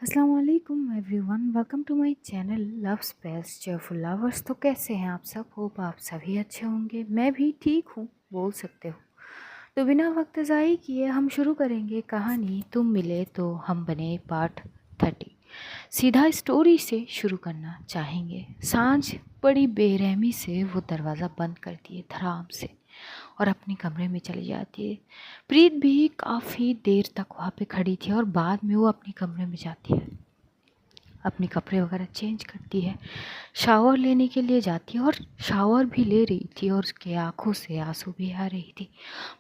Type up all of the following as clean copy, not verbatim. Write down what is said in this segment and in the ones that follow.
अस्सलाम वालेकुम everyone, welcome to my channel love space cheerful lovers. तो कैसे हैं आप सब? होप आप सभी अच्छे होंगे। मैं भी ठीक हूँ, बोल सकते हो। तो बिना वक्त ज़ाय किए हम शुरू करेंगे कहानी तुम मिले तो हम बने पार्ट 30। सीधा स्टोरी से शुरू करना चाहेंगे। सांझ बड़ी बेरहमी से वो दरवाज़ा बंद कर दिए धड़ाम से और अपने कमरे में चली जाती है। प्रीत भी काफ़ी देर तक वहाँ पे खड़ी थी और बाद में वो अपने कमरे में जाती है, अपने कपड़े वगैरह चेंज करती है, शावर लेने के लिए जाती है और शावर भी ले रही थी और उसके आंखों से आंसू भी आ रही थी।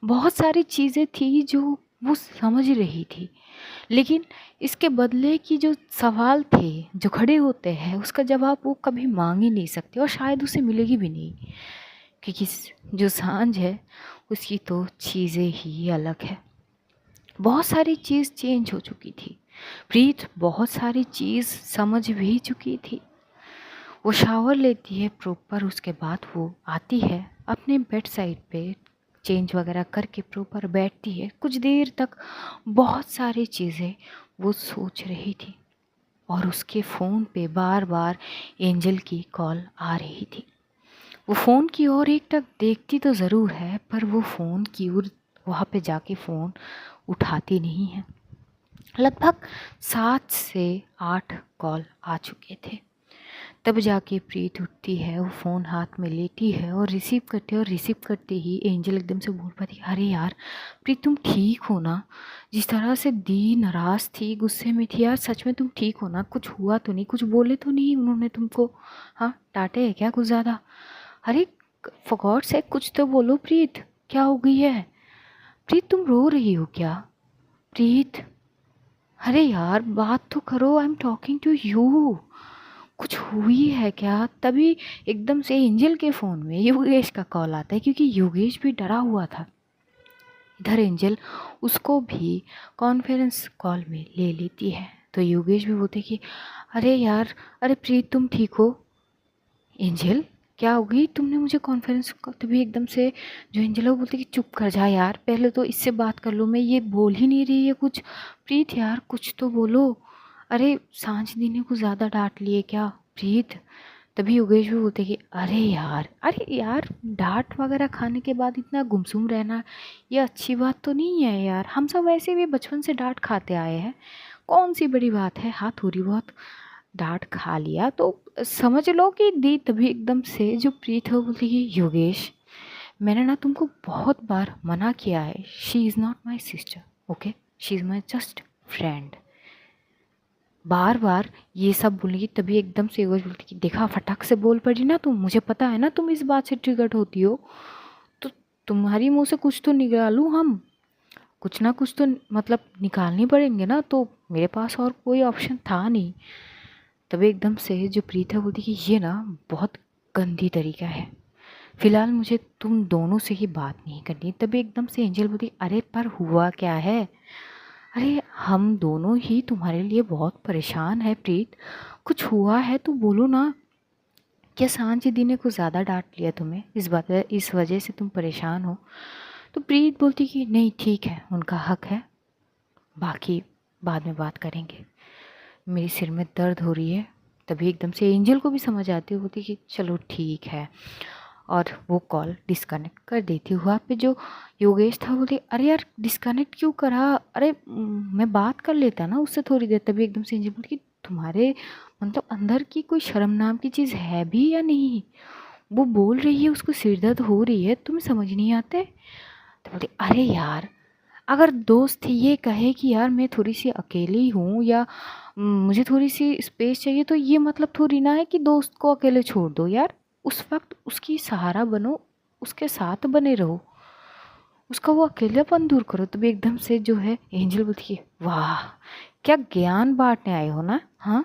बहुत सारी चीज़ें थी जो वो समझ रही थी, लेकिन इसके बदले की जो सवाल थे जो खड़े होते हैं उसका जवाब वो कभी मांग ही नहीं सकती और शायद उसे मिलेगी भी नहीं, क्योंकि जो सांझ है उसकी तो चीज़ें ही अलग है। बहुत सारी चीज़ चेंज हो चुकी थी। प्रीत बहुत सारी चीज़ समझ भी चुकी थी। वो शावर लेती है प्रॉपर, उसके बाद वो आती है अपने बेड साइड पे, चेंज वगैरह करके प्रॉपर बैठती है। कुछ देर तक बहुत सारी चीज़ें वो सोच रही थी और उसके फ़ोन पे बार बार एंजल की कॉल आ रही थी। वो फ़ोन की ओर एक टक देखती तो ज़रूर है, पर वो फ़ोन की ओर वहाँ पे जाके फ़ोन उठाती नहीं है। लगभग 7 से 8 कॉल आ चुके थे। तब जाके प्रीत उठती है, वो फ़ोन हाथ में लेती है और रिसीव करती है और रिसीव करते ही एंजल एकदम से बोल पाती, अरे यार प्रीत, तुम ठीक हो ना? जिस तरह से दी नाराज़ थी, गुस्से में थी यार, सच में तुम ठीक हो ना? कुछ हुआ तो नहीं? कुछ बोले तो नहीं उन्होंने तुमको? हाँ, डांटे है क्या कुछ ज़्यादा? अरे फॉर गॉड से कुछ तो बोलो प्रीत, क्या हो गई है? प्रीत तुम रो रही हो क्या? प्रीत, अरे यार बात तो करो, I am talking to you. कुछ हुई है क्या? तभी एकदम से एंजल के फ़ोन में योगेश का कॉल आता है, क्योंकि योगेश भी डरा हुआ था। इधर एंजल उसको भी कॉन्फ्रेंस कॉल में ले लेती है, तो योगेश भी बोलते कि अरे यार, अरे प्रीत तुम ठीक हो? एंजल क्या हो गई? तुमने मुझे कॉन्फ्रेंस कॉल, तभी एकदम से जो एंजल है वो बोलती कि चुप कर जा यार, पहले तो इससे बात कर लो, मैं ये बोल ही नहीं रही है कुछ। प्रीत यार कुछ तो बोलो। अरे सांझ दी ने कुछ ज़्यादा डांट लिए क्या? प्रीत, तभी योगेश भी बोलते कि अरे यार डांट वगैरह खाने के बाद इतना गुमसुम रहना ये अच्छी बात तो नहीं है यार। हम सब वैसे भी बचपन से डांट खाते आए हैं, कौन सी बड़ी बात है? हाँ, थोड़ी बहुत डांट खा लिया तो समझ लो कि दी। तभी एकदम से जो प्रीत है वो बोलती कि योगेश, मैंने ना तुमको बहुत बार मना किया है, she is not my sister, okay, she is my just friend. बार बार ये सब बोलेगी। तभी एकदम से योगेश बोलती कि देखा, फटाक से बोल पड़ी ना तुम, मुझे पता है ना तुम इस बात से ट्रिगर्ड होती हो, तो तुम्हारी मुंह से कुछ तो निकालूं हम, कुछ ना कुछ तो मतलब निकालनी पड़ेंगे ना, तो मेरे पास और कोई ऑप्शन था नहीं। तभी एकदम से जो प्रीत है बोलती कि ये ना बहुत गंदी तरीका है, फिलहाल मुझे तुम दोनों से ही बात नहीं करनी। तभी एकदम से एंजल बोलती अरे पर हुआ क्या है? अरे हम दोनों ही तुम्हारे लिए बहुत परेशान है प्रीत, कुछ हुआ है तो बोलो ना। क्या सांझ दी ने कुछ ज़्यादा डांट लिया तुम्हें, इस वजह से तुम परेशान हो? तो प्रीत बोलती कि नहीं ठीक है, उनका हक है, बाकी बाद में बात करेंगे, मेरी सिर में दर्द हो रही है। तभी एकदम से एंजल को भी समझ आती है, बोलती कि चलो ठीक है, और वो कॉल डिस्कनेक्ट कर देती। हुआ पे जो योगेश था बोलते अरे यार डिस्कनेक्ट क्यों करा? अरे मैं बात कर लेता ना उससे थोड़ी देर। तभी एकदम से एंजल बोलती कि तुम्हारे मतलब अंदर की कोई शर्म नाम की चीज़ है भी या नहीं? वो बोल रही है, उसको सिर दर्द हो रही है, तुम्हें समझ नहीं आते? तो बोलती अरे यार, अगर दोस्त ये कहे कि यार मैं थोड़ी सी अकेली हूँ या मुझे थोड़ी सी स्पेस चाहिए, तो ये मतलब थोड़ी ना है कि दोस्त को अकेले छोड़ दो यार। उस वक्त उसकी सहारा बनो, उसके साथ बने रहो, उसका वो अकेलापन दूर करो। तो भी एकदम से जो है एंजल बोलती है वाह, क्या ज्ञान बांटने आए हो ना? हाँ,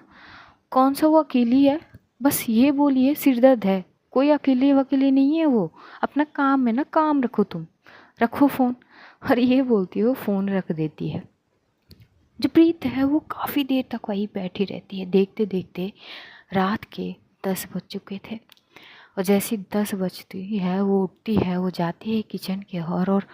कौन सा वो अकेली है? बस ये बोलिए सिर दर्द है, कोई अकेली वकेली नहीं है वो, अपना काम में ना काम रखो तुम, रखो फ़ोन। और ये बोलती है वो फ़ोन रख देती है। जो प्रीत है वो काफ़ी देर तक वहीं बैठी रहती है। देखते देखते रात के 10 बज चुके थे। और जैसी 10 बजती है वो उठती है, वो जाती है किचन के और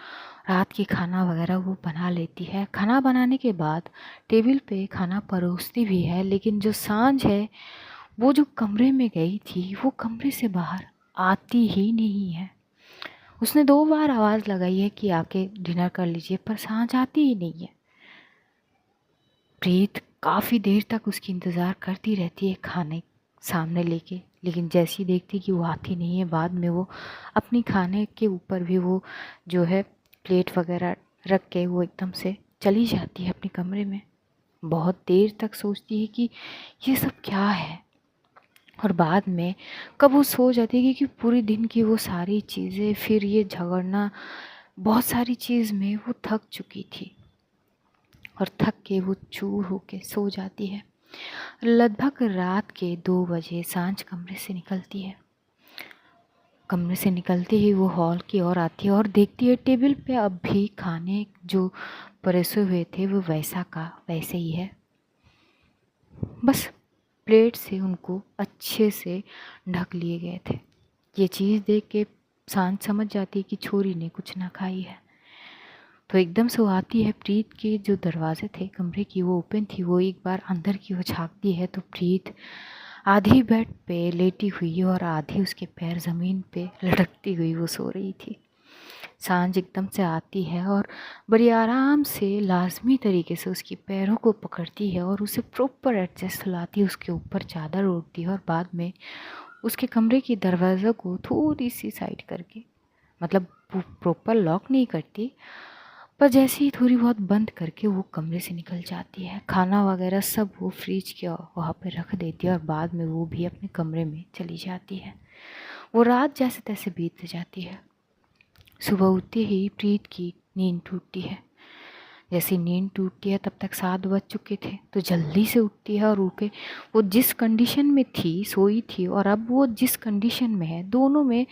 रात की खाना वगैरह वो बना लेती है। खाना बनाने के बाद टेबल पे खाना परोसती भी है, लेकिन जो सांझ है वो जो कमरे में गई थी वो कमरे से बाहर आती ही नहीं है। उसने 2 बार आवाज़ लगाई है कि आके डिनर कर लीजिए, पर सांझ आती ही नहीं है। प्रीत काफ़ी देर तक उसकी इंतज़ार करती रहती है खाने सामने लेके, लेकिन जैसी देखती कि वो आती नहीं है, बाद में वो अपनी खाने के ऊपर भी वो जो है प्लेट वगैरह रख के वो एकदम से चली जाती है अपने कमरे में। बहुत देर तक सोचती है कि ये सब क्या है, और बाद में कब वो सो जाती है क्योंकि पूरी दिन की वो सारी चीज़ें, फिर ये झगड़ना, बहुत सारी चीज़ में वो थक चुकी थी और थक के वो चूर होके सो जाती है। लगभग रात के 2 बजे सांझ कमरे से निकलती है। कमरे से निकलते ही वो हॉल की ओर आती है और देखती है टेबल पे अब भी खाने जो परोसे हुए थे वो वैसा का वैसे ही है, बस प्लेट से उनको अच्छे से ढक लिए गए थे। ये चीज़ देख के सांझ समझ जाती है कि छोरी ने कुछ ना खाई है। तो एकदम से वो आती है, प्रीत के जो दरवाजे थे कमरे की वो ओपन थी, वो एक बार अंदर की ओर झाँकती है तो प्रीत आधी बेड पे लेटी हुई और आधी उसके पैर ज़मीन पे लटकती हुई वो सो रही थी। सांझ एकदम से आती है और बड़ी आराम से लाजमी तरीके से उसकी पैरों को पकड़ती है और उसे प्रॉपर एडजस्ट लाती है, उसके ऊपर चादर ओढ़ती है और बाद में उसके कमरे की दरवाज़ा को थोड़ी सी साइड करके, मतलब प्रॉपर लॉक नहीं करती, पर जैसे ही थोड़ी बहुत बंद करके वो कमरे से निकल जाती है। खाना वगैरह सब वो फ्रिज के वहाँ पे रख देती है और बाद में वो भी अपने कमरे में चली जाती है। वो रात जैसे तैसे बीत जाती है। सुबह उठते ही प्रीत की नींद टूटती है। जैसे नींद टूटती है तब तक 7 बज चुके थे, तो जल्दी से उठती है और उठ के वो जिस कंडीशन में थी सोई थी और अब वो जिस कंडीशन में है, दोनों में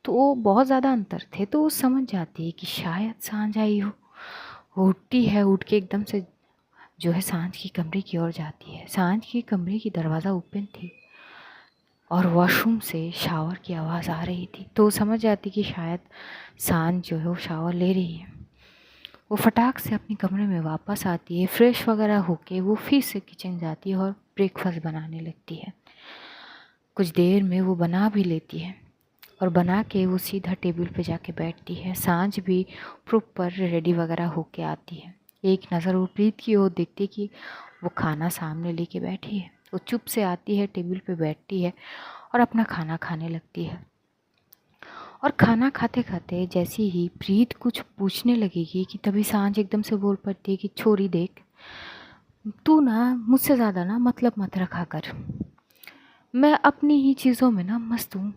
तो बहुत ज़्यादा अंतर थे। तो वो समझ जाती है कि शायद सांझ आई हो। वो उठती है, उठ के एकदम से जो है सांझ की कमरे की ओर जाती है। सांझ की कमरे की दरवाज़ा ओपन थी और वॉशरूम से शावर की आवाज़ आ रही थी, तो समझ जाती कि शायद सांझ जो है वो शावर ले रही है। वो फटाक से अपने कमरे में वापस आती है, फ्रेश वगैरह होके वो फिर से किचन जाती है और ब्रेकफास्ट बनाने लगती है। कुछ देर में वो बना भी लेती है और बना के वो सीधा टेबल पे जाके बैठती है। सांझ भी प्रॉपर रेडी वगैरह होके आती है। एक नज़र वो प्रीत की ओर देखती कि वो खाना सामने लेके बैठी है। वो चुप से आती है, टेबल पे बैठती है और अपना खाना खाने लगती है। और खाना खाते खाते जैसे ही प्रीत कुछ पूछने लगेगी कि तभी सांझ एकदम से बोल पड़ती है कि छोरी देख, तू ना मुझसे ज़्यादा ना मतलब मत रखा कर, मैं अपनी ही चीज़ों में ना मस्त हूँ,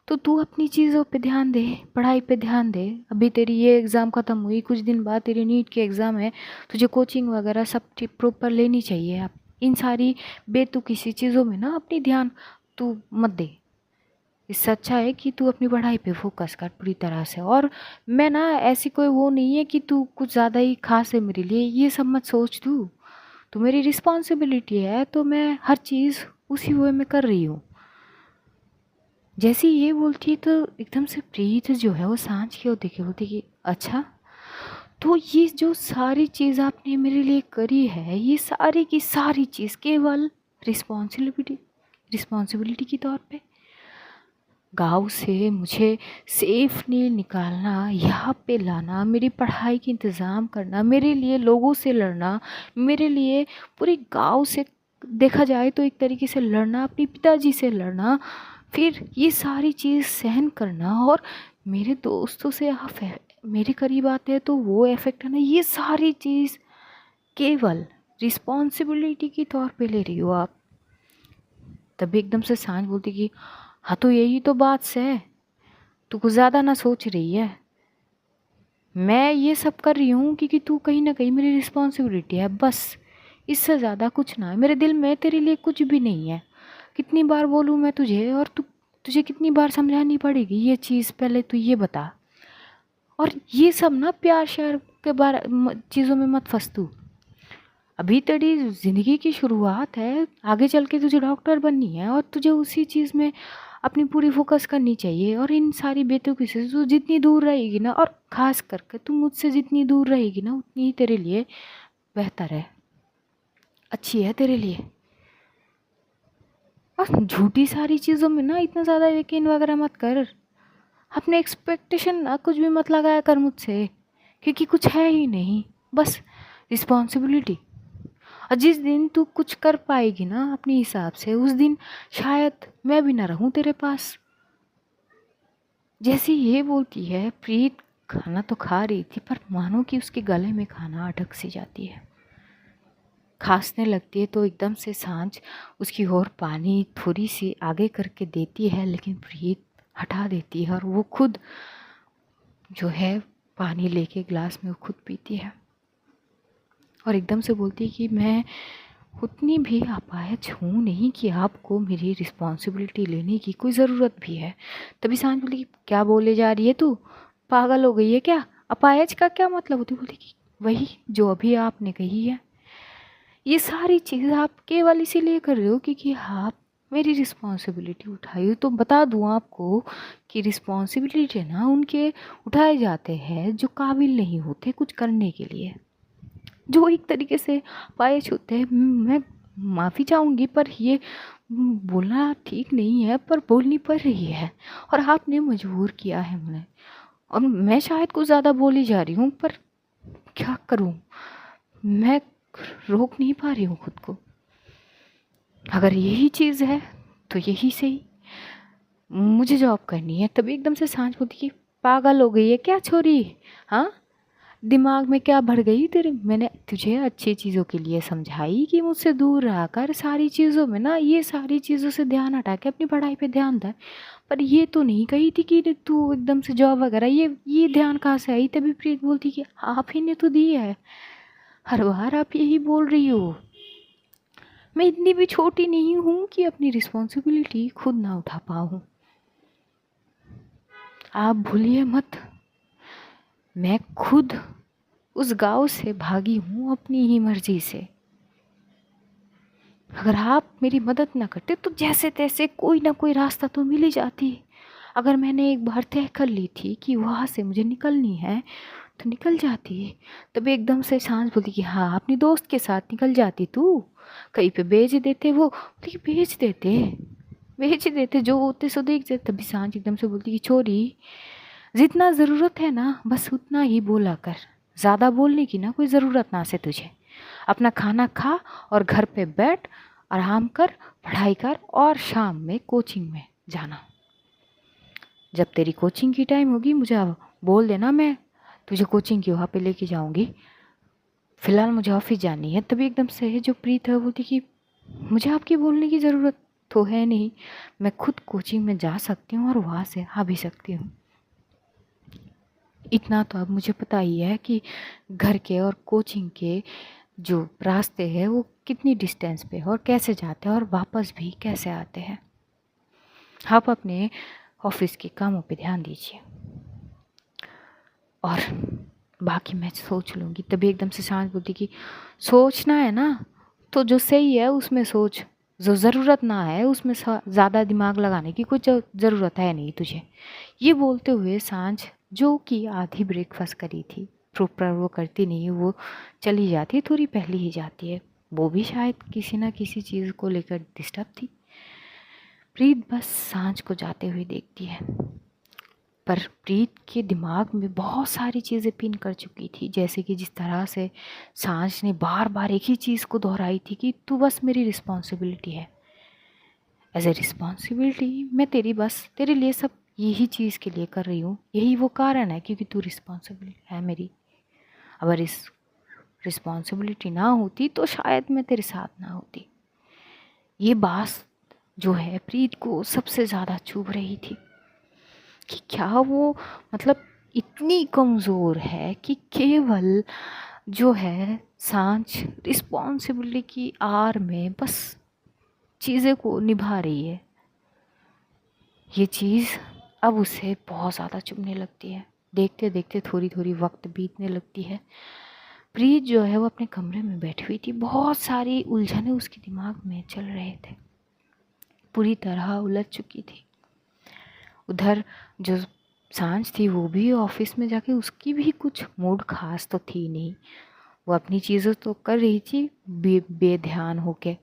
तो तू अपनी चीज़ों पे ध्यान दे, पढ़ाई पे ध्यान दे। अभी तेरी ये एग्ज़ाम ख़त्म हुई, कुछ दिन बाद तेरी नीट के एग्ज़ाम है, तुझे कोचिंग वगैरह सब प्रॉपर लेनी चाहिए। अब इन सारी बेतुकी सी चीज़ों में ना अपनी ध्यान तू मत दे। इससे अच्छा है कि तू अपनी पढ़ाई पे फोकस कर पूरी तरह से। और मैं ना ऐसी कोई वो नहीं है कि तू कुछ ज़्यादा ही खास है मेरे लिए, ये सब मत सोच। तू मेरी रिस्पॉन्सिबिलिटी है, तो मैं हर चीज़ उसी वे में कर रही हूँ। जैसे ये बोलती है तो एकदम से प्रीत जो है वो सांझ की ओर देखे बोलती कि अच्छा, तो ये जो सारी चीज़ आपने मेरे लिए करी है, ये सारी की सारी चीज़ केवल रिस्पॉन्सिबिलिटी के तौर पे, गाँव से मुझे सेफली निकालना, यहाँ पे लाना, मेरी पढ़ाई की इंतज़ाम करना, मेरे लिए लोगों से लड़ना, मेरे लिए पूरे गाँव से देखा जाए तो एक तरीके से लड़ना, अपने पिताजी से लड़ना, फिर ये सारी चीज़ सहन करना, और मेरे दोस्तों से आप मेरे करीब आते हैं तो वो इफ़ेक्ट है ना, ये सारी चीज़ केवल रिस्पॉन्सिबिलिटी के तौर पे ले रही हो आप। तभी एकदम से सांझ बोलती कि हाँ, तो यही तो बात है, तू कुछ ज़्यादा ना सोच रही है। मैं ये सब कर रही हूँ क्योंकि तू कहीं ना कहीं मेरी रिस्पॉन्सिबिलिटी है, बस इससे ज़्यादा कुछ ना है। मेरे दिल में तेरे लिए कुछ भी नहीं है। कितनी बार बोलूँ मैं तुझे, और तुझे कितनी बार समझानी पड़ेगी ये चीज़, पहले तू ये बता। और ये सब ना प्यार श्यार के बारे चीज़ों में मत फंस तू। अभी तेरी ज़िंदगी की शुरुआत है, आगे चल के तुझे डॉक्टर बननी है और तुझे उसी चीज़ में अपनी पूरी फोकस करनी चाहिए। और इन सारी बेतुकी से तू जितनी दूर रहेगी ना, और ख़ास करके तू मुझसे जितनी दूर रहेगी ना, उतनी ही तेरे लिए बेहतर है, अच्छी है तेरे लिए। और झूठी सारी चीज़ों में ना इतना ज़्यादा यकीन वगैरह मत कर। अपने एक्सपेक्टेशन ना कुछ भी मत लगाया कर मुझसे, क्योंकि कुछ है ही नहीं, बस रिस्पॉन्सिबिलिटी। और जिस दिन तू कुछ कर पाएगी ना अपने हिसाब से, उस दिन शायद मैं भी ना रहूं तेरे पास। जैसे ये बोलती है प्रीत, खाना तो खा रही थी पर मानो कि उसके गले में खाना अटक सी जाती है। खांसने लगती है तो एकदम से सांझ उसकी ओर पानी थोड़ी सी आगे करके देती है, लेकिन प्रीत हटा देती है और वो खुद जो है पानी लेके ग्लास में वो खुद पीती है। और एकदम से बोलती है कि मैं उतनी भी अपाहिज हूँ नहीं कि आपको मेरी रिस्पॉन्सिबिलिटी लेने की कोई ज़रूरत भी है। तभी सांझ बोली कि क्या बोले जा रही है तू, पागल हो गई है क्या? अपाहिज का क्या मतलब होती? बोलती कि वही जो अभी आपने कही है। ये सारी चीज़ आप केवल इसीलिए कर रहे हो क्योंकि आप मेरी रिस्पॉन्सिबिलिटी उठाई हो। तो बता दूँ आपको कि रिस्पॉन्सिबिलिटी ना उनके उठाए जाते हैं जो काबिल नहीं होते कुछ करने के लिए, जो एक तरीके से पायच होते हैं। मैं माफ़ी चाहूँगी पर ये बोलना ठीक नहीं है, पर बोलनी पड़ रही है और आपने मजबूर किया है मुझे। और मैं शायद कुछ ज़्यादा बोली जा रही हूँ, पर क्या करूँ, मैं रोक नहीं पा रही हूँ खुद को। अगर यही चीज़ है तो यही सही, मुझे जॉब करनी है। तभी एकदम से सांझ बोलती कि पागल हो गई है क्या छोरी? हाँ, दिमाग में क्या भर गई तेरे? मैंने तुझे अच्छी चीज़ों के लिए समझाई कि मुझसे दूर रहा कर सारी चीज़ों में ना, ये सारी चीज़ों से ध्यान हटा के अपनी पढ़ाई पे ध्यान दे। पर ये तो नहीं कही थी कि तू एकदम से जॉब वगैरह, ये ध्यान कहाँ से आई? तभी प्रीत बोलती कि आप ही ने तो दी है, हर बार आप यही बोल रही हो। मैं इतनी भी छोटी नहीं हूँ कि अपनी रिस्पॉन्सिबिलिटी खुद ना उठा पाऊँ। आप भूलिए मत, मैं खुद उस गांव से भागी हूँ अपनी ही मर्जी से। अगर आप मेरी मदद ना करते तो जैसे तैसे कोई ना कोई रास्ता तो मिल ही जाती। अगर मैंने एक बार तय कर ली थी कि वहाँ से मुझे निकलनी है तो निकल जाती। तभी एकदम से सांझ बोली कि हाँ, अपनी दोस्त के साथ निकल जाती तू, कहीं पे भेज देते वो। बोली भेज देते जो होते सो देख जाते। तभी सांझ एकदम से बोलती कि छोरी, जितना ज़रूरत है ना बस उतना ही बोला कर, ज़्यादा बोलने की ना कोई ज़रूरत ना से तुझे। अपना खाना खा और घर पे बैठ, आराम कर, पढ़ाई कर और शाम में कोचिंग में जाना। जब तेरी कोचिंग की टाइम होगी मुझे अब बोल देना, मैं तुझे कोचिंग की वहाँ पे लेके जाऊँगी। फ़िलहाल मुझे ऑफिस जानी है। तभी एकदम से जो प्रीत है बोलती कि मुझे आपकी बोलने की ज़रूरत तो है नहीं, मैं खुद कोचिंग में जा सकती हूँ और वहाँ से आ भी सकती हूँ। इतना तो अब मुझे पता ही है कि घर के और कोचिंग के जो रास्ते हैं वो कितनी डिस्टेंस पे है और कैसे जाते हैं और वापस भी कैसे आते हैं। आप अपने ऑफिस के कामों पे ध्यान दीजिए और बाकी मैं सोच लूँगी। तभी एकदम से शांत बोलती कि सोचना है ना तो जो सही है उसमें सोच, जो ज़रूरत ना है उसमें ज़्यादा दिमाग लगाने की कुछ ज़रूरत है नहीं तुझे। ये बोलते हुए सांझ, जो कि आधी ब्रेकफास्ट करी थी, प्रॉपर वो करती नहीं, वो चली जाती, थोड़ी पहले ही जाती है। वो भी शायद किसी ना किसी चीज़ को लेकर डिस्टर्ब थी। प्रीत बस सांझ को जाते हुए देखती है, पर प्रीत के दिमाग में बहुत सारी चीज़ें पिन कर चुकी थी। जैसे कि जिस तरह से सांझ ने बार बार एक ही चीज़ को दोहराई थी कि तू बस मेरी रिस्पॉन्सिबिलिटी है। एज ए रिस्पॉन्सिबिलिटी मैं तेरे लिए सब यही चीज़ के लिए कर रही हूँ, यही वो कारण है क्योंकि तू रिस्पॉन्सिबिलिटी है मेरी। अगर इस रिस्पॉन्सिबिलिटी ना होती तो शायद मैं तेरे साथ ना होती। ये बात जो है प्रीत को सबसे ज़्यादा चुभ रही थी कि क्या वो मतलब इतनी कमज़ोर है कि केवल जो है सांझ रिस्पॉन्सिबिलिटी की आड़ में बस चीज़ें को निभा रही है। ये चीज़ अब उसे बहुत ज़्यादा चुभने लगती है। देखते देखते थोड़ी थोड़ी वक्त बीतने लगती है। प्रीत जो है वो अपने कमरे में बैठी हुई थी। बहुत सारी उलझनें उसके दिमाग में चल रहे थे, पूरी तरह उलझ चुकी थी। उधर जो सांझ थी वो भी ऑफिस में जाके उसकी भी कुछ मूड खास तो थी नहीं। वो अपनी चीज़ें तो कर रही थी बेध्यान होके,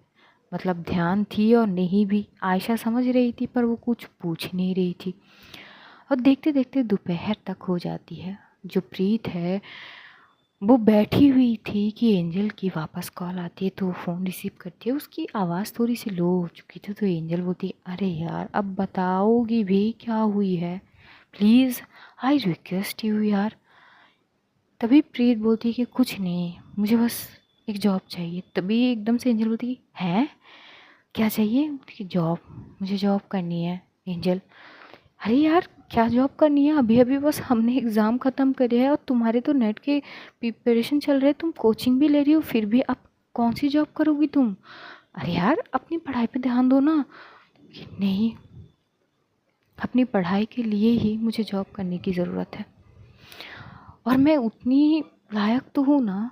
मतलब ध्यान थी और नहीं भी। आयशा समझ रही थी पर वो कुछ पूछ नहीं रही थी। और देखते देखते दोपहर तक हो जाती है। जो प्रीत है वो बैठी हुई थी कि एंजल की वापस कॉल आती है तो वो फ़ोन रिसीव करती है। उसकी आवाज़ थोड़ी सी लो हो चुकी थी तो एंजल बोलती है, अरे यार अब बताओगी भी क्या हुई है, प्लीज़ आई रिक्वेस्ट यू यार। तभी प्रीत बोलती है कि कुछ नहीं, मुझे बस एक जॉब चाहिए। तभी एकदम से एंजल बोलती है, हैं क्या चाहिए? बोलती कि जॉब, मुझे जॉब करनी है। एंजल, अरे यार क्या जॉब करनी है? अभी अभी बस हमने एग्ज़ाम ख़त्म करे है और तुम्हारे तो नेट के प्रिपरेशन चल रहे हैं, तुम कोचिंग भी ले रही हो, फिर भी अब कौन सी जॉब करोगी तुम? अरे यार अपनी पढ़ाई पे ध्यान दो ना। नहीं, अपनी पढ़ाई के लिए ही मुझे जॉब करने की ज़रूरत है और मैं उतनी लायक तो हूँ ना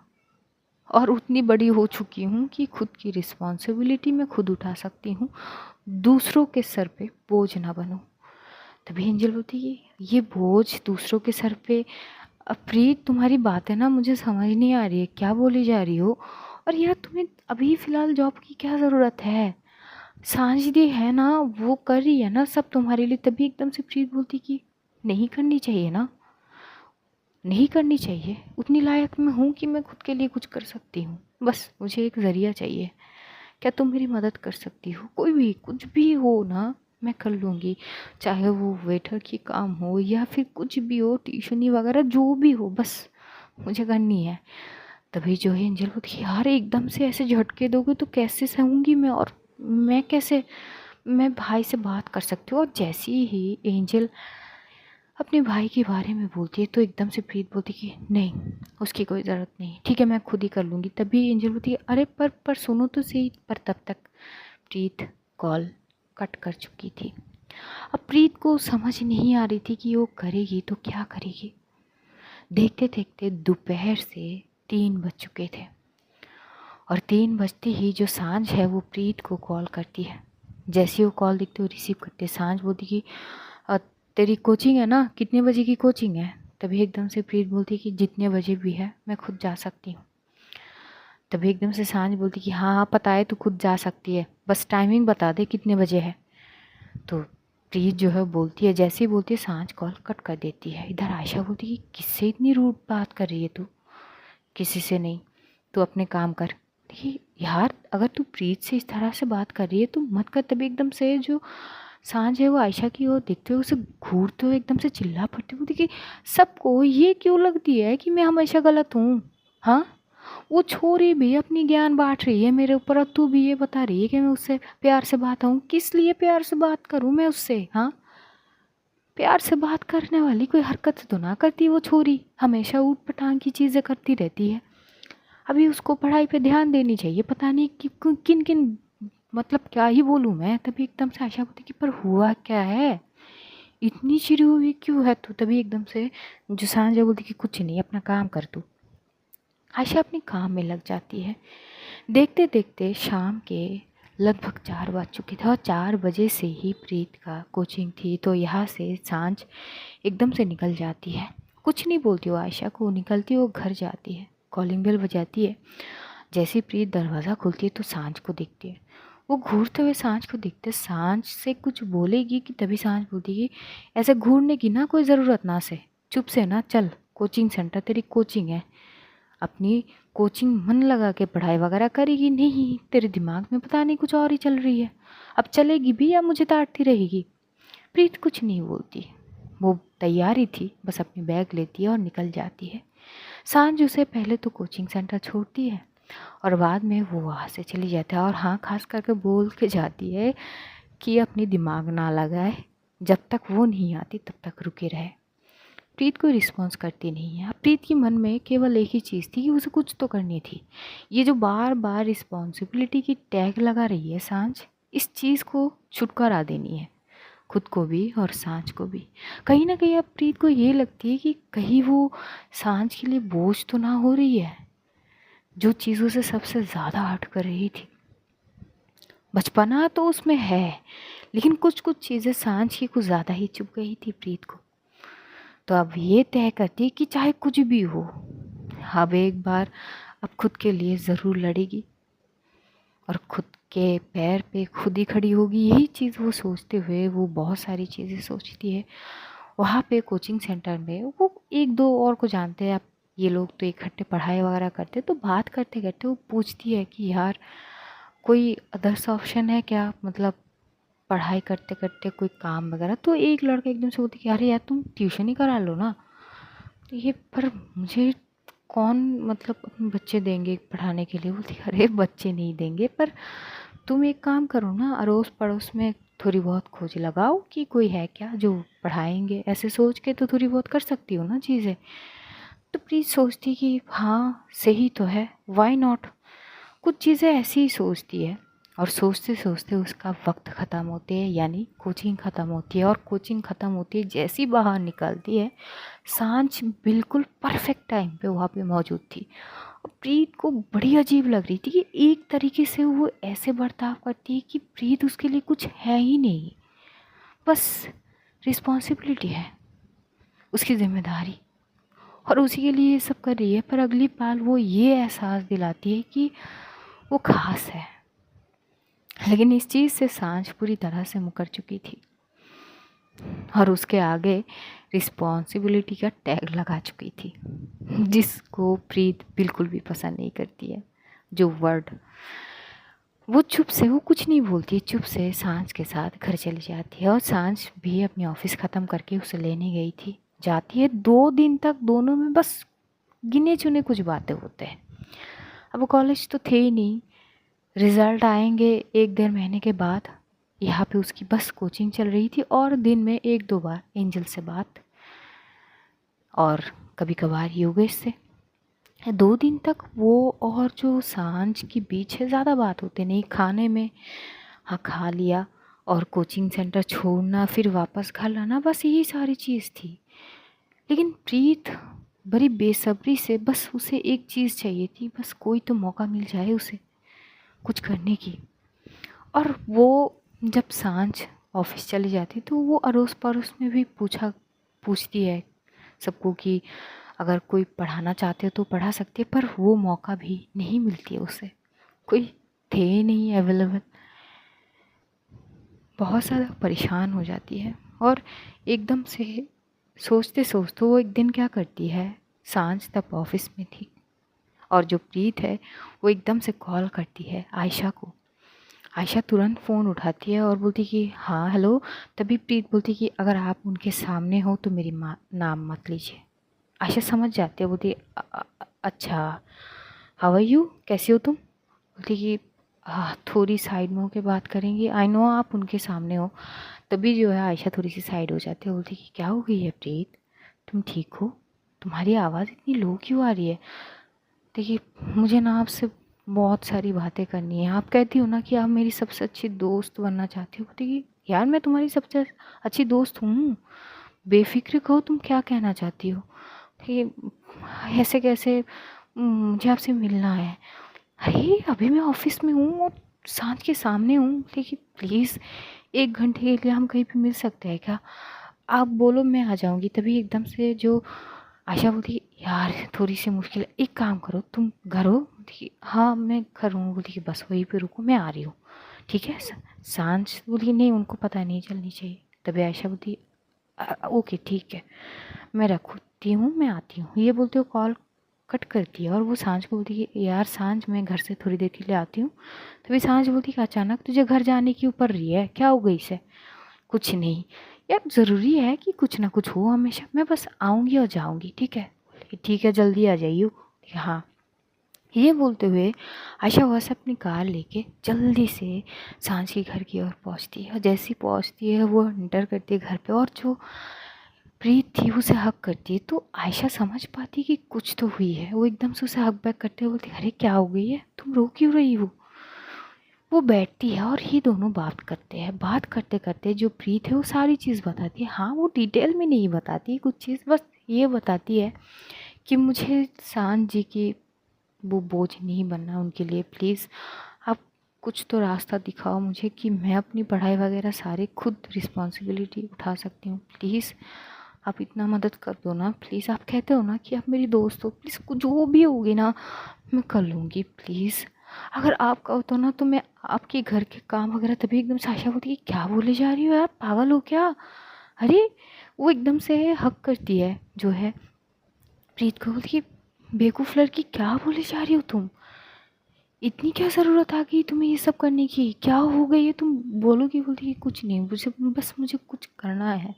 और उतनी बड़ी हो चुकी हूँ कि खुद की रिस्पॉन्सिबिलिटी मैं खुद उठा सकती हूँ, दूसरों के सर पे बोझ ना बनूँ। तभी एंजल बोलती है, ये बोझ दूसरों के सर पे? प्रीत तुम्हारी बातें ना मुझे समझ नहीं आ रही है, क्या बोली जा रही हो? और यार तुम्हें अभी फ़िलहाल जॉब की क्या ज़रूरत है? सांझ दी है ना, वो कर रही है ना सब तुम्हारे लिए। तभी एकदम से प्रीत बोलती कि नहीं करनी चाहिए ना, नहीं करनी चाहिए। उतनी लायक मैं हूँ कि मैं खुद के लिए कुछ कर सकती हूँ, बस मुझे एक ज़रिया चाहिए। क्या तुम मेरी मदद कर सकती हो? कोई भी कुछ भी हो ना, मैं कर लूँगी, चाहे वो वेटर की काम हो या फिर कुछ भी हो, ट्यूशनी वगैरह जो भी हो, बस मुझे करनी है। तभी जो है एंजल बोलती है, यार एकदम से ऐसे झटके दोगे तो कैसे सहूँगी मैं, और मैं कैसे, मैं भाई से बात कर सकती हूँ। और जैसे ही एंजल अपने भाई के बारे में बोलती है तो एकदम से प्रीत बोलती कि नहीं, उसकी कोई ज़रूरत नहीं, ठीक है मैं खुद ही कर लूँगी। तभी एंजल बोलती है, अरे पर सुनो तो सही। पर तब तक प्रीत कॉल कट कर चुकी थी। अब प्रीत को समझ नहीं आ रही थी कि वो करेगी तो क्या करेगी। देखते देखते दोपहर से 3 बज चुके थे और 3 बजते ही जो सांझ है वो प्रीत को कॉल करती है। जैसे वो कॉल दिखते वो रिसीव करते, सांझ बोलती कि "अ, तेरी कोचिंग है ना, कितने बजे की कोचिंग है?" तभी एकदम से प्रीत बोलती कि जितने बजे भी है मैं खुद जा सकती हूँ। तभी एकदम से सांझ बोलती कि हाँ हाँ पता है तू खुद जा सकती है, बस टाइमिंग बता दे कितने बजे है। तो प्रीत जो है बोलती है, जैसे ही बोलती है सांझ कॉल कट कर देती है। इधर आयशा बोलती है कि किससे इतनी रूड बात कर रही है तू? किसी से नहीं, तू अपने काम कर। देखिए यार अगर तू प्रीत से इस तरह से बात कर रही है तो मत कर। तभी एकदम से जो सांझ है वो आयशा की ओर देखते हुए उसे घूरते हुए एकदम से चिल्ला पड़ती हुई, देखिए सबको ये क्यों लगती है कि मैं हमेशा गलत हूँ? हाँ, वो छोरी भी अपनी ज्ञान बांट रही है मेरे ऊपर और तू भी ये बता रही है कि मैं उससे प्यार से बात हूँ। किस लिए प्यार से बात करूँ मैं उससे? हाँ, प्यार से बात करने वाली कोई हरकत तो ना करती वो छोरी, हमेशा ऊट पटांग की चीज़ें करती रहती है। अभी उसको पढ़ाई पे ध्यान देनी चाहिए, पता नहीं कि किन किन, मतलब क्या ही बोलूँ मैं। तभी एकदम से आशा बोलती कि पर हुआ क्या है, इतनी चिड़ी हुई क्यों है तू? तभी एकदम से जो सांझा बोलती कि कुछ नहीं, अपना काम कर तू। आशा अपने काम में लग जाती है। देखते देखते शाम के लगभग 4 बज चुके थे और 4 बजे से ही प्रीत का कोचिंग थी तो यहाँ से सांझ एकदम से निकल जाती है। कुछ नहीं बोलती वो आयशा को, निकलती वो घर जाती है। कॉलिंग बेल बजाती है। जैसे ही प्रीत दरवाज़ा खुलती है तो सांझ को दिखती है। वो घूरते हुए सांझ को दिखते सांझ से कुछ बोलेगी कि तभी सांझ बोलती कि ऐसे घूरने की ना कोई ज़रूरत ना से, चुप से ना चल कोचिंग सेंटर, तेरी कोचिंग है, अपनी कोचिंग मन लगा के पढ़ाई वगैरह करेगी। नहीं, तेरे दिमाग में पता नहीं कुछ और ही चल रही है। अब चलेगी भी या मुझे डांटती रहेगी? प्रीत कुछ नहीं बोलती, वो तैयार ही थी, बस अपनी बैग लेती है और निकल जाती है। सांझ उसे पहले तो कोचिंग सेंटर छोड़ती है और बाद में वो वहाँ से चली जाती है। और हाँ, खास करके बोल के जाती है कि अपनी दिमाग ना लगाए, जब तक वो नहीं आती तब तक रुके रहे। प्रीत कोई रिस्पॉन्स करती नहीं है। अब प्रीत के मन में केवल एक ही चीज़ थी कि उसे कुछ तो करनी थी। ये जो बार बार रिस्पॉन्सिबिलिटी की टैग लगा रही है सांझ, इस चीज़ को छुटकारा देनी है, खुद को भी और सांझ को भी। कहीं ना कहीं अब प्रीत को ये लगती है कि कहीं वो सांझ के लिए बोझ तो ना हो रही है, जो चीज़ उसे सबसे ज़्यादा हर्ट कर रही थी। बचपना तो उसमें है, लेकिन कुछ कुछ चीज़ें सांझ की कुछ ज़्यादा ही चुभ गई थी प्रीत को। तो अब ये तय करती कि चाहे कुछ भी हो, अब एक बार अब खुद के लिए ज़रूर लड़ेगी और खुद के पैर पे खुद ही खड़ी होगी। यही चीज़ वो सोचते हुए वो बहुत सारी चीज़ें सोचती है। वहाँ पे कोचिंग सेंटर में वो एक दो और को जानते हैं, अब ये लोग तो इकट्ठे पढ़ाई वगैरह करते, तो बात करते करते वो पूछती है कि यार कोई अदर्स ऑप्शन है क्या, मतलब पढ़ाई करते करते कोई काम वगैरह। तो एक लड़का एकदम से बोलती कि अरे यार तुम ट्यूशन ही करा लो ना। तो ये पर मुझे कौन मतलब अपने बच्चे देंगे पढ़ाने के लिए। बोलती अरे बच्चे नहीं देंगे, पर तुम एक काम करो ना, अड़ोस पड़ोस में थोड़ी बहुत खोज लगाओ कि कोई है क्या जो पढ़ाएंगे। ऐसे सोच के तो थोड़ी बहुत कर सकती हो ना चीज़ें। तो प्लीज़ सोचती कि हाँ सही तो है, वाई नॉट। कुछ चीज़ें ऐसी ही सोचती है और सोचते सोचते उसका वक्त ख़त्म होते है, यानी कोचिंग ख़त्म होती है। और कोचिंग ख़त्म होती है जैसी बाहर निकलती है, सांझ बिल्कुल परफेक्ट टाइम पे वहाँ पे मौजूद थी। और प्रीत को बड़ी अजीब लग रही थी कि एक तरीके से वो ऐसे बर्ताव करती है कि प्रीत उसके लिए कुछ है ही नहीं, बस रिस्पॉन्सिबिलिटी है, उसकी जिम्मेदारी, और उसी के लिए ये सब कर रही है। पर अगली पाल वो ये एहसास दिलाती है कि वो खास है। लेकिन इस चीज़ से सांझ पूरी तरह से मुकर चुकी थी और उसके आगे रिस्पॉन्सिबिलिटी का टैग लगा चुकी थी, जिसको प्रीत बिल्कुल भी पसंद नहीं करती है। जो वर्ड वो चुप से, वो कुछ नहीं बोलती, चुप से सांझ के साथ घर चली जाती है। और सांझ भी अपनी ऑफिस ख़त्म करके उसे लेने गई थी। जाती है, 2 दिन तक दोनों में बस गिने चुने कुछ बातें होते हैं। अब कॉलेज तो थे ही नहीं, रिज़ल्ट आएंगे 1 डेढ़ महीने के बाद। यहाँ पे उसकी बस कोचिंग चल रही थी और दिन में 1 2 बार एंजल से बात, और कभी कभार योगेश से। 2 दिन तक वो और जो सांझ के बीच है ज़्यादा बात होते नहीं। खाने में हाँ खा लिया, और कोचिंग सेंटर छोड़ना फिर वापस घर लाना, बस यही सारी चीज़ थी। लेकिन प्रीत बड़ी बेसब्री से बस उसे एक चीज़ चाहिए थी, बस कोई तो मौका मिल जाए उसे कुछ करने की। और वो जब सांझ ऑफिस चली जाती तो वो अड़ोस पड़ोस में भी पूछती है सबको कि अगर कोई पढ़ाना चाहते हो तो पढ़ा सकते, पर वो मौका भी नहीं मिलती है उसे, कोई थे नहीं अवेलेबल। बहुत ज़्यादा परेशान हो जाती है और एकदम से सोचते सोचते वो एक दिन क्या करती है, सांझ तब ऑफिस में थी और जो प्रीत है वो एकदम से कॉल करती है आयशा को। आयशा तुरंत फ़ोन उठाती है और बोलती कि हाँ हेलो। तभी प्रीत बोलती कि अगर आप उनके सामने हो तो मेरी नाम मत लीजिए। आयशा समझ जाती है, बोलती अच्छा हाउ आर यू, कैसी हो तुम। बोलती कि थोड़ी साइड में होके बात करेंगे, आई नो आप उनके सामने हो। तभी जो है आयशा थोड़ी सी साइड हो जाती है, बोलती कि क्या हो गई है प्रीत, तुम ठीक हो, तुम्हारी आवाज़ इतनी लो क्यों आ रही है। देखिए मुझे ना आपसे बहुत सारी बातें करनी है। आप कहती हो ना कि आप मेरी सबसे अच्छी दोस्त बनना चाहती हो। बोलती कि यार मैं तुम्हारी सबसे अच्छी दोस्त हूँ, बेफिक्र कहो तुम क्या कहना चाहती हो। कि ऐसे कैसे, मुझे आपसे मिलना है। अरे अभी मैं ऑफिस में हूँ और सांझ के सामने हूँ। देखिए प्लीज़ 1 घंटे के लिए हम कहीं पे मिल सकते हैं क्या, आप बोलो मैं आ जाऊँगी। तभी एकदम से जो आशा बोलती यार थोड़ी सी मुश्किल है, एक काम करो तुम घर हो। बोलती हाँ मैं घर हूँ। बोलती बस वहीं पे रुको, मैं आ रही हूँ, ठीक है। सांझ बोली नहीं उनको पता नहीं चलनी चाहिए। तभी आयशा बोलती ओके ठीक है, मैं रखती हूँ, मैं आती हूँ। ये बोलते हो कॉल कट करती है और वो सांझ को बोलती है यार सांझ मैं घर से थोड़ी देर के लिए आती हूँ। तभी सांझ बोलती कि अचानक तुझे घर जाने की ऊपर रही है, क्या हो गई इसे। कुछ नहीं यार, ज़रूरी है कि कुछ ना कुछ हो हमेशा, मैं बस आऊँगी और जाऊँगी, ठीक है। ठीक है जल्दी आ जाइए। हाँ। ये बोलते हुए आशा वहाँ से अपनी कार लेके जल्दी से सांझ के घर की ओर पहुँचती है और जैसी पहुँचती है वो एंटर करती है घर पे और जो प्रीत थी उसे हक करती है। तो आयशा समझ पाती कि कुछ तो हुई है। वो एकदम से उसे हक बैक करते हुए बोलती अरे क्या हो गई है, तुम रो क्यों रही हो। वो बैठती है और ये दोनों बात करते हैं। बात करते करते जो प्रीत है वो सारी चीज़ बताती है। हाँ वो डिटेल में नहीं बताती कुछ चीज़, बस ये बताती है कि मुझे सांझ जी की वो बोझ नहीं बनना उनके लिए, प्लीज़ आप कुछ तो रास्ता दिखाओ मुझे कि मैं अपनी पढ़ाई वगैरह सारी खुद रिस्पॉन्सिबिलिटी उठा सकती हूँ। प्लीज़ आप इतना मदद कर दो ना, प्लीज़। आप कहते हो ना कि आप मेरी दोस्त हो, प्लीज़ जो भी होगी ना मैं कर लूँगी, प्लीज़। अगर आप कहो तो ना तो मैं आपके घर के काम वगैरह। तभी एकदम से आशा बोलती कि क्या बोले जा रही हो यार, पागल हो क्या? अरे वो एकदम से हक करती है जो है प्रीत को, बोलती कि बेवकूफ़ लड़की, क्या बोले जा रही हो तुम? इतनी क्या ज़रूरत आ गई तुम्हें ये सब करने की? क्या हो गई है तुम बोलोगी? बोलती कि कुछ नहीं, मुझे कुछ करना है।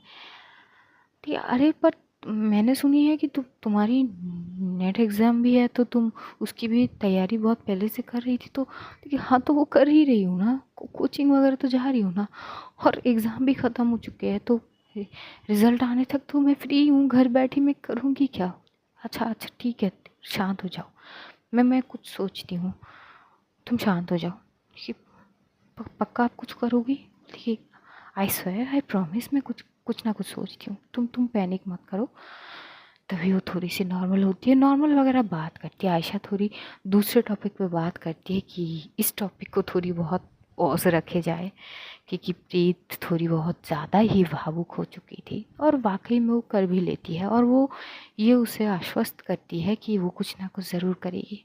ठीक है, अरे पर मैंने सुनी है कि तुम्हारी नेट एग्ज़ाम भी है, तो तुम उसकी भी तैयारी बहुत पहले से कर रही थी। तो देखिए, हाँ तो वो कर ही रही हूँ ना, कोचिंग वगैरह तो जा रही हूँ ना, और एग्ज़ाम भी ख़त्म हो चुके हैं। तो रिज़ल्ट आने तक तो मैं फ्री हूँ, घर बैठी मैं करूँगी क्या? अच्छा अच्छा ठीक है, शांत हो जाओ, मैं कुछ सोचती हूँ, तुम शांत हो जाओ। कि पक्का आप कुछ करोगी? देखिए, आई स्वेयर, आई प्रॉमिस, मैं कुछ कुछ ना कुछ सोचती हूँ, तुम पैनिक मत करो। तभी वो थोड़ी सी नॉर्मल होती है, नॉर्मल वगैरह बात करती है। आयशा थोड़ी दूसरे टॉपिक पे बात करती है कि इस टॉपिक को थोड़ी बहुत पॉज रखे जाए, क्योंकि प्रीत थोड़ी बहुत ज़्यादा ही भावुक हो चुकी थी, और वाकई में वो कर भी लेती है। और वो ये उसे आश्वस्त करती है कि वो कुछ ना कुछ ज़रूर करेगी।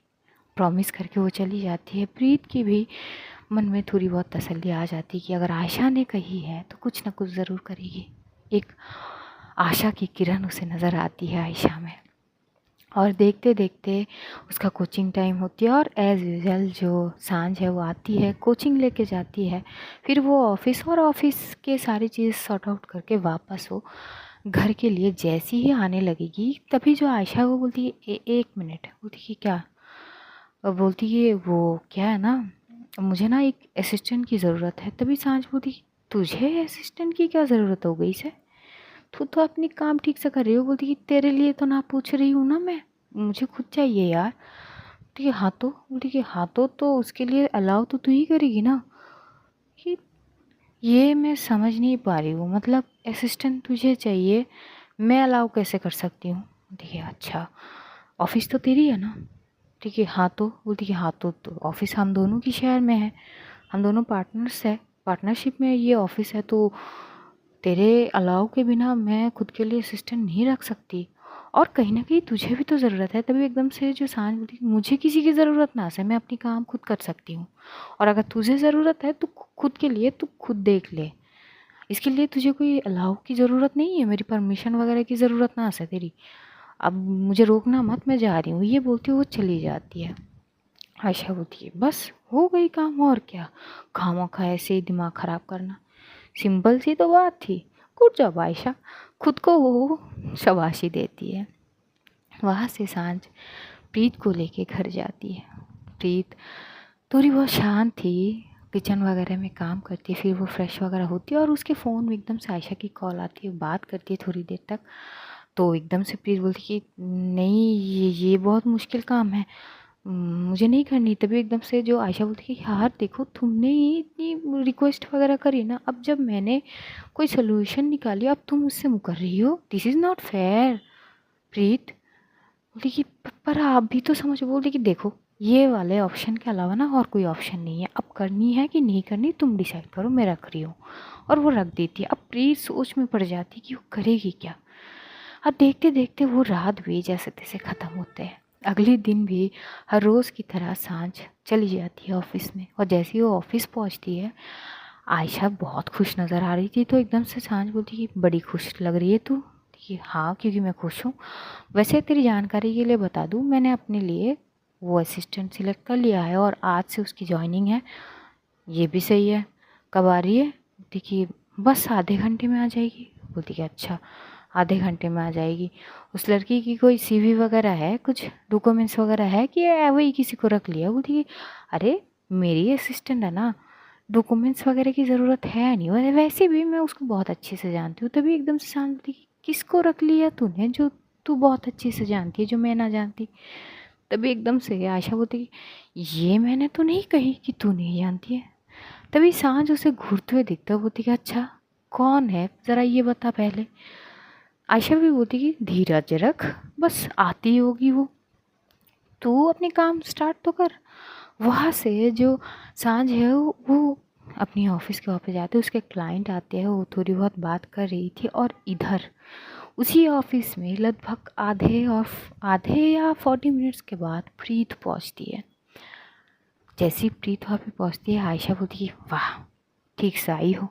प्रॉमिस करके वो चली जाती है। प्रीत की भी मन में थोड़ी बहुत तसल्ली आ जाती है कि अगर आयशा ने कही है तो कुछ ना कुछ ज़रूर करेगी। एक आशा की किरण उसे नज़र आती है आयशा में। और देखते देखते उसका कोचिंग टाइम होती है, और एज़ यूजल जो सांझ है वो आती है, कोचिंग लेके जाती है। फिर वो ऑफिस, और ऑफिस के सारी चीज़ सॉर्ट आउट करके वापस वो घर के लिए जैसी ही आने लगेगी, तभी जो आयशा वो बोलती है एक मिनट, बोलती कि क्या? बोलती है वो क्या है ना, मुझे ना एक असिस्टेंट की ज़रूरत है। तभी सांझ बोलती, तुझे असिस्टेंट की क्या ज़रूरत हो गई से? तू तो अपनी काम ठीक से कर रही हो। बोलती कि तेरे लिए तो ना पूछ रही हूँ ना मैं, मुझे खुद चाहिए यार। ठीक है, हाँ तो? बोलती कि हाँ तो उसके लिए अलाउ तो तू ही करेगी ना। कि ये मैं समझ नहीं पा रही हूँ, मतलब असिस्टेंट तुझे चाहिए, मैं अलाउ कैसे कर सकती हूँ? ठीक है, अच्छा ऑफिस तो तेरी है ना? ठीक है, हाँ तो? बोलती कि हाँ तो ऑफिस हम दोनों की शेयर में है, हम दोनों पार्टनर्स है, पार्टनरशिप में ये ऑफिस है। तो तेरे अलाउ के बिना मैं खुद के लिए असिस्टेंट नहीं रख सकती, और कहीं ना कहीं तुझे भी तो ज़रूरत है। तभी एकदम से जो सांझ बोलती, मुझे किसी की ज़रूरत ना है, मैं अपनी काम खुद कर सकती हूँ, और अगर तुझे ज़रूरत है तो खुद के लिए तू खुद देख ले, इसके लिए तुझे कोई अलाउ की ज़रूरत नहीं है, मेरी परमिशन वगैरह की ज़रूरत ना है तेरी। अब मुझे रोकना मत, मैं जा रही हूँ, ये बोलती वो चली जाती है। आयशा बोलती है बस हो गई काम, और क्या खामखा ऐसे ही दिमाग ख़राब करना, सिंपल सी तो बात थी। गुड जॉब आयशा, खुद को वो शाबाशी देती है। वहाँ से सांझ प्रीत को लेके घर जाती है। प्रीत थोड़ी बहुत शांत थी, किचन वगैरह में काम करती है, फिर वो फ्रेश वगैरह होती है, और उसके फ़ोन में एकदम से आयशा की कॉल आती है, बात करती है थोड़ी देर तक। तो एकदम से प्रीत बोलती कि नहीं, ये बहुत मुश्किल काम है, मुझे नहीं करनी। तभी एकदम से जो आयशा बोलती कि यार देखो, तुमने ही इतनी रिक्वेस्ट वगैरह करी ना, अब जब मैंने कोई सोल्यूशन निकाली, अब तुम मुझसे मुकर रही हो, दिस इज़ नॉट फेयर। प्रीत बोली कि पर आप भी तो समझ। बोली कि देखो, ये वाले ऑप्शन के अलावा ना और कोई ऑप्शन नहीं है, अब करनी है कि नहीं करनी तुम डिसाइड करो, मैं रख रही हूँ। और वो रख देती है। अब प्रीत सोच में पड़ जाती कि वो करेगी क्या। अब देखते देखते वो रात भी जैसे तैसे ख़त्म होते हैं। अगले दिन भी हर रोज़ की तरह सांझ चली जाती है ऑफिस में, और जैसे ही वो ऑफिस पहुंचती है, आयशा बहुत खुश नज़र आ रही थी। तो एकदम से सांझ बोलती कि बड़ी खुश लग रही है तू। कि हाँ, क्योंकि मैं खुश हूँ। वैसे तेरी जानकारी के लिए बता दूँ, मैंने अपने लिए वो असिस्टेंट सिलेक्ट कर लिया है, और आज से उसकी जॉइनिंग है। ये भी सही है, कब आ रही है? बोलती कि बस आधे घंटे में आ जाएगी। बोलती कि अच्छा, आधे घंटे में आ जाएगी। उस लड़की की कोई सीवी वगैरह है, कुछ डॉक्यूमेंट्स वगैरह है, कि वही किसी को रख लिया? बोलती कि अरे मेरी असिस्टेंट है ना, डॉक्यूमेंट्स वगैरह की ज़रूरत है नहीं, वैसे भी मैं उसको बहुत अच्छे से जानती हूँ। तभी एकदम से शांति, किसको रख लिया तूने जो तू बहुत अच्छे से जानती है, जो मैं ना जानती? तभी एकदम से आयशा बोलती कि ये मैंने तो नहीं कही कि तू नहीं जानती है। तभी सांझ उसे घूरते हुए दिखता, बोलती कि अच्छा कौन है, ज़रा ये बता पहले। आयशा भी बोलती कि धीरज रख, बस आती होगी वो, तू अपने काम स्टार्ट तो कर। वहाँ से जो सांझ है वो अपनी ऑफिस के वापस जाते, उसके क्लाइंट आते हैं, वो थोड़ी बहुत बात कर रही थी। और इधर उसी ऑफिस में लगभग आधे या 40 मिनट्स के बाद प्रीत पहुँचती है। जैसे ही प्रीत वहाँ पे पहुँचती है, आयशा बोलती है वाह ठीक से आई हो।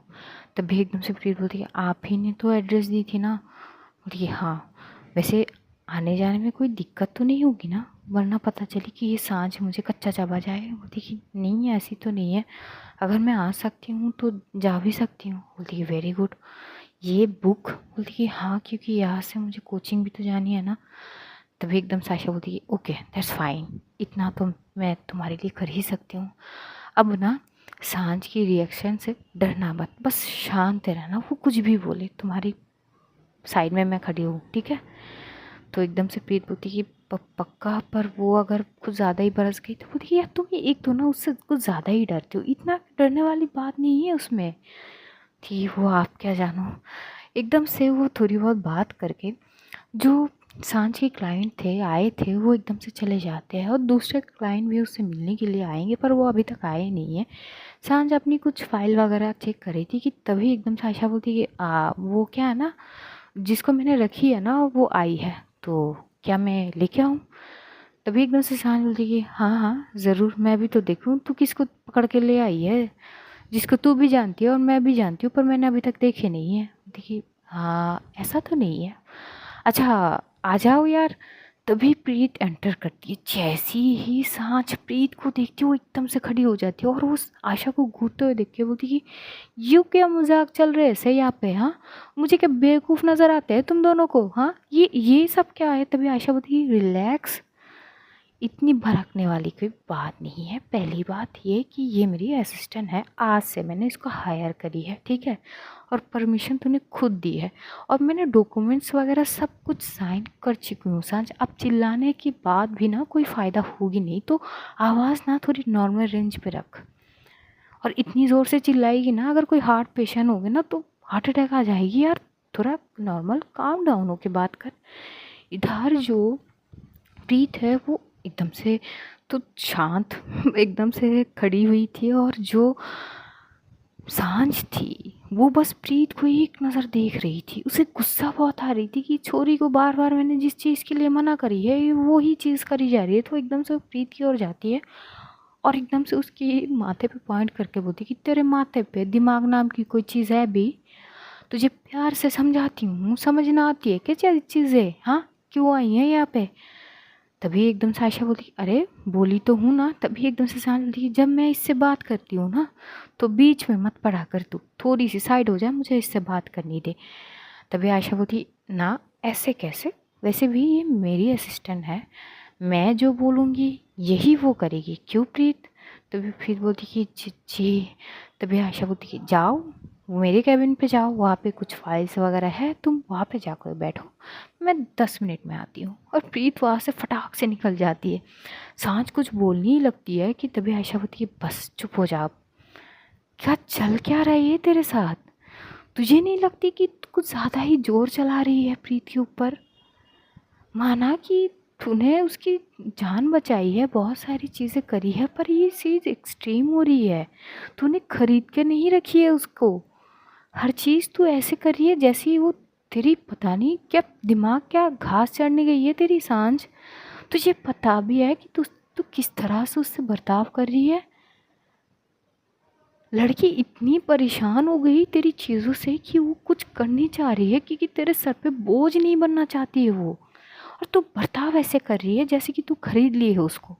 तभी एकदम से प्रीत बोलती है आप ही ने तो एड्रेस दी थी ना। बोलती है हाँ, वैसे आने जाने में कोई दिक्कत तो नहीं होगी ना, वरना पता चली कि ये सांझ मुझे कच्चा चबा जाए। बोलती कि नहीं ऐसी तो नहीं है, अगर मैं आ सकती हूँ तो जा भी सकती हूँ। बोलती कि वेरी गुड, ये बुक। बोलती कि हाँ क्योंकि यहाँ से मुझे कोचिंग भी तो जानी है ना। तभी एकदम साशा बोलती है ओके दैट्स फाइन, इतना तो मैं तुम्हारे लिए कर ही सकती हूँ। अब ना सांझ की रिएक्शन से डरना मत, बस शांत रहना, वो कुछ भी बोले तुम्हारी साइड में मैं खड़ी हूँ ठीक है। तो एकदम से प्रीत बोलती कि पक्का, पर वो अगर कुछ ज़्यादा ही बरस गई तो बोलती यार तुम ये एक तो ना उससे कुछ ज़्यादा ही डरती हो, इतना डरने वाली बात नहीं है उसमें। थी वो आप क्या जानो। एकदम से वो थोड़ी बहुत बात करके जो सांझ के क्लाइंट थे आए थे वो एकदम से चले जाते हैं, और दूसरे क्लाइंट भी उससे मिलने के लिए आएंगे पर वो अभी तक आए नहीं है। सांझ अपनी कुछ फाइल वगैरह चेक कर रही थी कि तभी एकदम से आयशा बोलती कि वो क्या है ना जिसको मैंने रखी है ना वो आई है, तो क्या मैं लेके आऊँ। तभी एकदम से सांझ बोलती कि हाँ हाँ ज़रूर, मैं भी तो देखूँ तू किसको पकड़ के ले आई है, जिसको तू भी जानती है और मैं भी जानती हूँ पर मैंने अभी तक देखे नहीं है। देखिए हाँ ऐसा तो नहीं है, अच्छा आ जाओ यार। तभी प्रीत एंटर करती है, जैसी ही सांझ प्रीत को देखती है वो एकदम से खड़ी हो जाती है और वो आशा को घूरते हुए देख के बोलती कि यू क्या मजाक चल रहे ऐसे यहाँ पे, हाँ मुझे क्या बेवकूफ़ नज़र आते हैं तुम दोनों को, हाँ ये सब क्या है। तभी आशा बोलती है रिलैक्स, इतनी भड़कने वाली कोई बात नहीं है। पहली बात ये कि ये मेरी असिस्टेंट है, आज से मैंने इसको हायर करी है ठीक है, और परमिशन तूने खुद दी है, और मैंने डॉक्यूमेंट्स वगैरह सब कुछ साइन कर चुकी हूँ। सांझ अब चिल्लाने की बात भी ना कोई फ़ायदा होगी नहीं, तो आवाज़ ना थोड़ी नॉर्मल रेंज पे रख, और इतनी ज़ोर से चिल्लाएगी ना अगर कोई हार्ट पेशेंट होगे ना तो हार्ट अटैक आ जाएगी यार, थोड़ा नॉर्मल काम डाउन होके बात कर। इधर जो प्रीत है वो एकदम से तो शांत एकदम से खड़ी हुई थी, और जो सांझ थी वो बस प्रीत को एक नज़र देख रही थी। उसे गुस्सा बहुत आ रही थी कि छोरी को बार बार मैंने जिस चीज़ के लिए मना करी है वो ही चीज़ करी जा रही है। तो एकदम से वो प्रीत की ओर जाती है और एकदम से उसके माथे पे पॉइंट करके बोलती कि तेरे माथे पे दिमाग नाम की कोई चीज़ है भी, तुझे प्यार से समझाती हूँ समझना आती है क्या चीज़ें, हाँ क्यों आई है यहाँ पे। तभी एकदम से आयशा बोलती अरे बोली तो हूँ ना। तभी एकदम से सांझ बोलती जब मैं इससे बात करती हूँ ना तो बीच में मत पड़ा कर, तू थोड़ी सी साइड हो जा, मुझे इससे बात करनी दे। तभी आयशा बोलती ना ऐसे कैसे, वैसे भी ये मेरी असिस्टेंट है, मैं जो बोलूँगी यही वो करेगी, क्यों प्रीत। तभी फिर बोलती कि जी जी। तभी आयशा बोलती कि जाओ मेरे कैबिन पे जाओ, वहाँ पे कुछ फाइल्स वगैरह है, तुम वहाँ पे जाकर बैठो, मैं 10 मिनट में आती हूँ। और प्रीत वहाँ से फटाक से निकल जाती है। सांझ कुछ बोलने ही लगती है कि तभी आयशा बोलती है बस चुप हो जा अब। क्या चल क्या रहा है ये तेरे साथ, तुझे नहीं लगती कि तू कुछ ज़्यादा ही जोर चला रही है प्रीत के ऊपर। माना कि तूने उसकी जान बचाई है, बहुत सारी चीज़ें करी है, पर ये चीज़ एक्सट्रीम हो रही है। तूने खरीद के नहीं रखी है उसको, हर चीज़ तू ऐसे कर रही है जैसे ही वो तेरी पता नहीं क्या दिमाग क्या घास चढ़ने गई है तेरी सांझ। तुझे पता भी है कि तू किस तरह से उससे बर्ताव कर रही है। लड़की इतनी परेशान हो गई तेरी चीज़ों से कि वो कुछ करनी चाह रही है क्योंकि तेरे सर पे बोझ नहीं बनना चाहती है वो, और तू बर्ताव ऐसे कर रही है जैसे कि तू खरीद ली है उसको।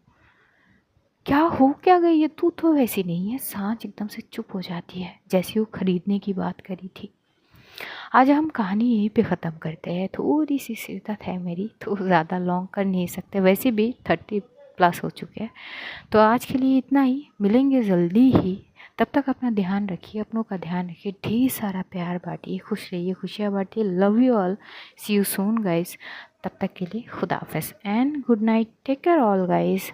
क्या हो क्या गई है, तू तो वैसी नहीं है। सांझ एकदम से चुप हो जाती है जैसे वो खरीदने की बात करी थी। आज हम कहानी यहीं पे ख़त्म करते हैं, थोड़ी सी शिद्दत है मेरी तो ज़्यादा लॉन्ग कर नहीं सकते, वैसे भी 30+ हो चुके हैं। तो आज के लिए इतना ही, मिलेंगे जल्दी ही। तब तक अपना ध्यान रखिए, अपनों का ध्यान रखिए, ढेर सारा प्यार बांटिए, खुश रहिए, खुशियाँ बांटिए। Love you all, see you soon guys. तब तक के लिए खुदा हाफिज़ and good night, take care all guys.